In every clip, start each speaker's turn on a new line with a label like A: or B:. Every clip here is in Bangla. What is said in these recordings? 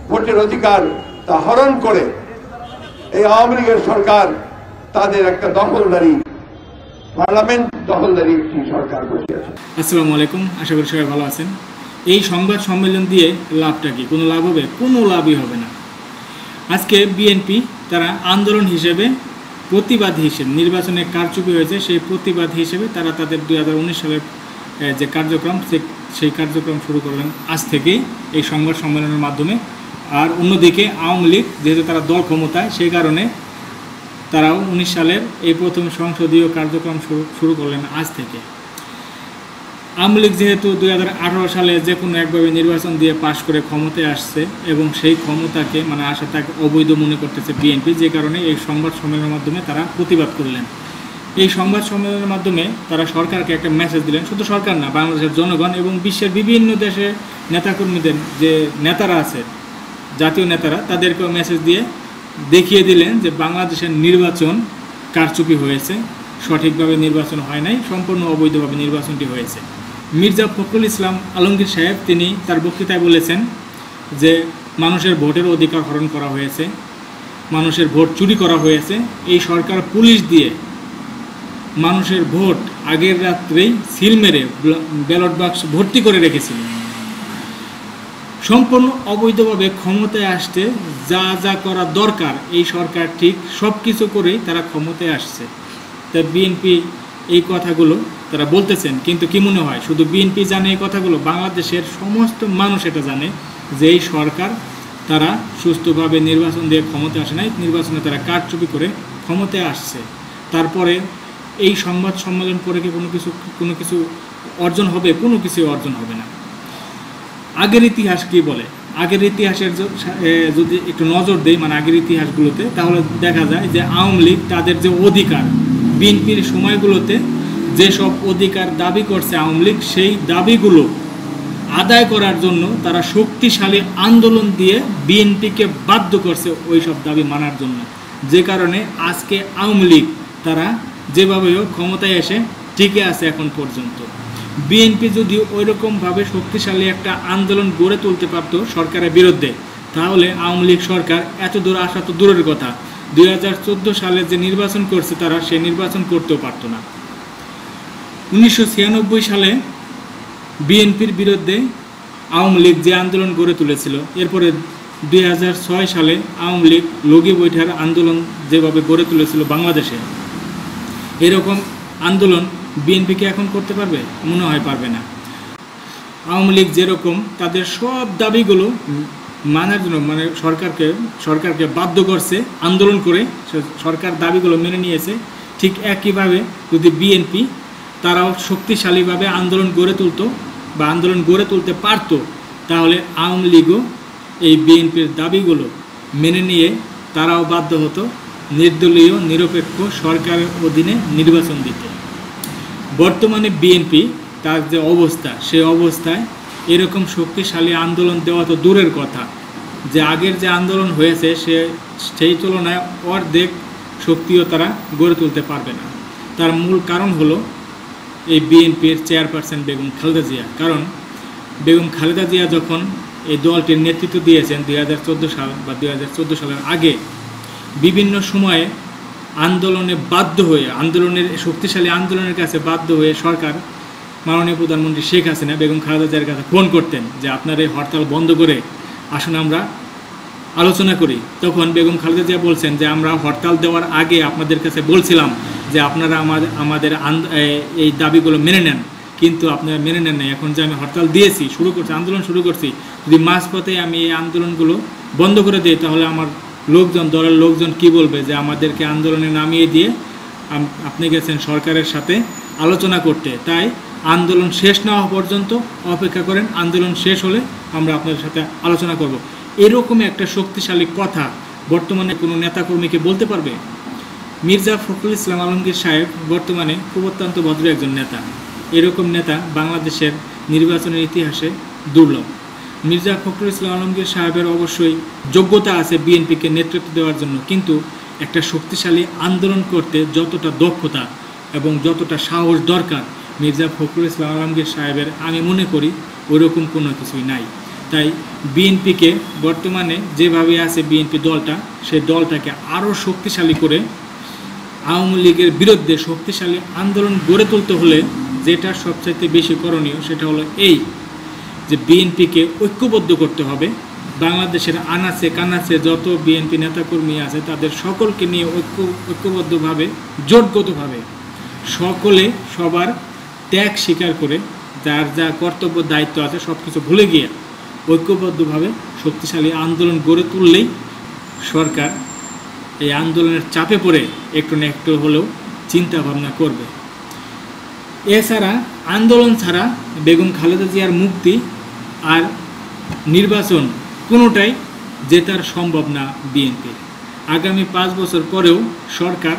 A: ভোটের অধিকার তা হরণ করে এই আওয়ামী লীগের সরকার তাদের একটা দখলদারি পার্লামেন্ট দখলদারি একটি সরকার বসে আছে।
B: আসসালামু আলাইকুম, আশা করি সবাই ভালো আছেন। এই সংবাদ সম্মেলন দিয়ে লাভটা কি? কোনো লাভ হবে? কোনো লাভই হবে না। আজকে বিএনপি তারা আন্দোলন হিসেবে, প্রতিবাদ হিসেবে, নির্বাচনে কারচুপি হয়েছে সেই প্রতিবাদ হিসেবে তারা তাদের 2019 সালের যে কার্যক্রম সেই কার্যক্রম শুরু করলেন আজ থেকেই এই সংবাদ সম্মেলনের মাধ্যমে। আর অন্যদিকে আওয়ামী লীগ যেহেতু তারা দল ক্ষমতায়, সেই কারণে তারাও 19 সালের এই প্রথম সংসদীয় কার্যক্রম শুরু করলেন আজ থেকে। আওয়ামী লীগ যেহেতু 2018 সালে যে কোনো একভাবে নির্বাচন দিয়ে পাশ করে ক্ষমতায় আসছে এবং সেই ক্ষমতাকে আশাটাকে অবৈধ মনে করতেছে বিএনপি, যে কারণে এই সংবাদ সম্মেলনের মাধ্যমে তারা প্রতিবাদ করলেন। এই সংবাদ সম্মেলনের মাধ্যমে তারা সরকারকে একটা মেসেজ দিলেন, শুধু সরকার না, বাংলাদেশের জনগণ এবং বিশ্বের বিভিন্ন দেশের নেতাকর্মীদের যে নেতারা আছে, জাতীয় নেতারা, তাদেরকেও মেসেজ দিয়ে দেখিয়ে দিলেন যে বাংলাদেশের নির্বাচন কারচুপি হয়েছে, সঠিকভাবে নির্বাচন হয় নাই, সম্পূর্ণ অবৈধভাবে নির্বাচনটি হয়েছে। মির্জা ফখরুল ইসলাম আলমগীর সাহেব তিনি তার বক্তৃতায় বলেছেন যে মানুষের ভোটের অধিকার হরণ করা হয়েছে, মানুষের ভোট চুরি করা হয়েছে। এই সরকার পুলিশ দিয়ে মানুষের ভোট আগের রাত্রেই সিল মেরে ব্যালট বাক্স ভর্তি করে রেখেছিল। সম্পূর্ণ অবৈধভাবে ক্ষমতায় আসতে যা যা করা দরকার এই সরকার ঠিক সব কিছু করেই তারা ক্ষমতায় আসছে। তা বিএনপি এই কথাগুলো তারা বলতেছেন, কিন্তু কি মনে হয় শুধু বিএনপি জানে এই কথাগুলো? বাংলাদেশের সমস্ত মানুষ এটা জানে যে এই সরকার তারা সুস্থভাবে নির্বাচন দিয়ে ক্ষমতায় আসে নাই, নির্বাচনে তারা কারচুপি করে ক্ষমতায় আসছে। তারপরে এই সংবাদ সম্মেলন করে কি কোনো কিছু অর্জন হবে? কোনো কিছু অর্জন হবে না। আগের ইতিহাস কি বলে? আগের ইতিহাসের যদি একটু নজর দেই আগের ইতিহাসগুলোতে, তাহলে দেখা যায় যে আওয়ামী লীগ তাদের যে অধিকার, বিএনপির সময়গুলোতে যেসব অধিকার দাবি করছে আওয়ামী লীগ, সেই দাবিগুলো আদায় করার জন্য তারা শক্তিশালী আন্দোলন দিয়ে বিএনপিকে বাধ্য করছে ওই সব দাবি মানার জন্য, যে কারণে আজকে আওয়ামী লীগ তারা যেভাবে হোক ক্ষমতায় এসে টিকে আছে এখন পর্যন্ত। বিএনপি যদি ওইরকমভাবে শক্তিশালী একটা আন্দোলন গড়ে তুলতে পারত সরকারের বিরুদ্ধে, তাহলে আওয়ামী লীগ সরকার এত দূর আসা তো দূরের কথা, 2014 সালে যে নির্বাচন করছে তারা সে নির্বাচন করতেও পারত না। 1996 সালে বিএনপির বিরুদ্ধে আওয়ামী লীগ যে আন্দোলন গড়ে তুলেছিল, এরপরে 2006 সালে আওয়ামী লীগ লগি বৈঠার আন্দোলন যেভাবে গড়ে তুলেছিল বাংলাদেশে, এরকম আন্দোলন বিএনপিকে এখন করতে পারবে? মনে হয় পারবে না। আওয়ামী লীগ যেরকম তাদের সব দাবিগুলো মানার জন্য সরকারকে বাধ্য করছে আন্দোলন করে, সরকার দাবিগুলো মেনে নিয়েছে, ঠিক একইভাবে যদি বিএনপি তারাও শক্তিশালীভাবে আন্দোলন গড়ে তুলতো বা আন্দোলন গড়ে তুলতে পারত, তাহলে আওয়ামী লীগও এই বিএনপির দাবিগুলো মেনে নিয়ে তারাও বাধ্য হতো নির্দলীয় নিরপেক্ষ সরকারের অধীনে নির্বাচন দিতে। বর্তমানে বিএনপি তার যে অবস্থা, সেই অবস্থায় এরকম শক্তিশালী আন্দোলন দেওয়া তো দূরের কথা, যে আগের যে আন্দোলন হয়েছে সেই তুলনায় অর্ধেক শক্তিও তারা গড়ে তুলতে পারবে না। তার মূল কারণ হলো এই বিএনপির চেয়ারপারসন বেগম খালেদা জিয়া। কারণ বেগম খালেদা জিয়া যখন এই দলটির নেতৃত্ব দিয়েছেন 2014 সাল বা 2014 সালের আগে, বিভিন্ন সময়ে আন্দোলনে বাধ্য হয়ে, শক্তিশালী আন্দোলনের কাছে বাধ্য হয়ে সরকার, মাননীয় প্রধানমন্ত্রী শেখ হাসিনা বেগম খালেদা জিয়ার কাছে ফোন করতেন যে আপনার এই হরতাল বন্ধ করে আসুন আমরা আলোচনা করি। তখন বেগম খালেদা জিয়া বলছেন যে আমরা হরতাল দেওয়ার আগে আপনাদের কাছে বলছিলাম যে আপনারা আমাদের এই দাবিগুলো মেনে নেন, কিন্তু আপনারা মেনে নেন নাই। এখন যে আমি হরতাল দিয়েছি, আন্দোলন শুরু করছি, যদি মাঝপথে আমি এই আন্দোলনগুলো বন্ধ করে দিই, তাহলে আমার দলের লোকজন কি বলবে যে আমাদেরকে আন্দোলনে নামিয়ে দিয়ে আপনি গেছেন সরকারের সাথে আলোচনা করতে। তাই আন্দোলন শেষ না হওয়া পর্যন্ত অপেক্ষা করেন, আন্দোলন শেষ হলে আমরা আপনাদের সাথে আলোচনা করব। এরকম একটা শক্তিশালী কথা বর্তমানে কোনো নেতাকর্মীকে বলতে পারবে? মির্জা ফখরুল ইসলাম আলমগীর সাহেব বর্তমানে খুব অত্যন্ত ভদ্র একজন নেতা। এরকম নেতা বাংলাদেশের নির্বাচনের ইতিহাসে দুর্লভ। মির্জা ফখরুল ইসলাম আলমগীর সাহেবের অবশ্যই যোগ্যতা আছে বিএনপিকে নেতৃত্ব দেওয়ার জন্য, কিন্তু একটা শক্তিশালী আন্দোলন করতে যতটা দক্ষতা এবং যতটা সাহস দরকার মির্জা ফখরুল ইসলাম আলমগীর সাহেবের আমি মনে করি ওইরকম কোনো কিছুই নাই। তাই বিএনপিকে বর্তমানে যেভাবে আছে বিএনপি দলটা, সেই দলটাকে আরও শক্তিশালী করে আওয়ামী লীগের বিরুদ্ধে শক্তিশালী আন্দোলন গড়ে তুলতে হলে যেটা সবচাইতে বেশি করণীয় সেটা হলো এই যে বিএনপিকে ঐক্যবদ্ধ করতে হবে। বাংলাদেশের আনাচে কানাচে যত বিএনপি নেতাকর্মী আছে তাদের সকলকে নিয়ে ঐক্যবদ্ধভাবে জোটগতভাবে সকলে সবার ত্যাগ স্বীকার করে যার যা কর্তব্য দায়িত্ব আছে সব কিছু ভুলে গিয়ে ঐক্যবদ্ধভাবে শক্তিশালী আন্দোলন গড়ে তুললেই সরকার এই আন্দোলনের চাপে পড়ে একটু না একটু হলেও চিন্তা ভাবনা করবে। এছাড়া আন্দোলন ছাড়া বেগম খালেদা জিয়ার মুক্তি আর নির্বাচন কোনোটাই জেতার সম্ভব না বিএনপি। আগামী 5 বছর পরেও সরকার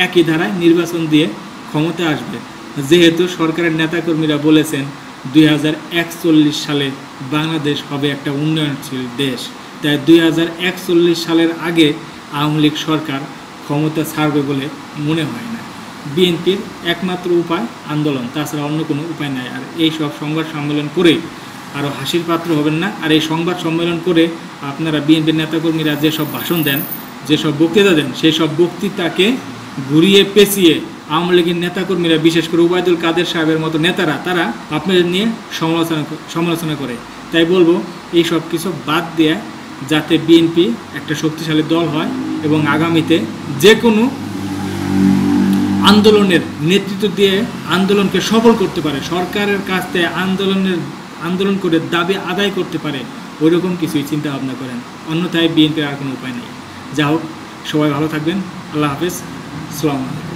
B: একই ধারায় নির্বাচন দিয়ে ক্ষমতা আসবে, যেহেতু সরকারের নেতাকর্মীরা বলেছেন 2041 সালে বাংলাদেশ হবে একটা উন্নয়নশীল দেশ। তাই 2041 সালের আগে আওয়ামী লীগ সরকার ক্ষমতা ছাড়বে বলে মনে হয় না। বিএনপির একমাত্র উপায় আন্দোলন, তাছাড়া অন্য কোনো উপায় নাই। আর এই সব সংবাদ সম্মেলন করে আরও হাসির পাত্র হবেন না। আর এই সংবাদ সম্মেলন করে আপনারা বিএনপির নেতাকর্মীরা যেসব ভাষণ দেন, যেসব বক্তৃতা দেন, সেই সব বক্তৃতাকে ঘুরিয়ে পেঁচিয়ে আওয়ামী লীগের নেতাকর্মীরা, বিশেষ করে ওবায়দুল কাদের সাহেবের মতো নেতারা, তারা আপনাদের নিয়ে সমালোচনা করে। তাই বলবো এই সব কিছু বাদ দেয়া, যাতে বিএনপি একটা শক্তিশালী দল হয় এবং আগামীতে যে কোনো আন্দোলনের নেতৃত্ব দিয়ে আন্দোলনকে সফল করতে পারে, সরকারের কাছ থেকে আন্দোলন করে দাবি আদায় করতে পারে, ওইরকম কিছুই চিন্তা ভাবনা করেন। অন্যথায় বিএনপির আর কোনো উপায় নেই। যা হোক, সবাই ভালো থাকবেন। আল্লাহ হাফেজ। আসসালামু আলাইকুম।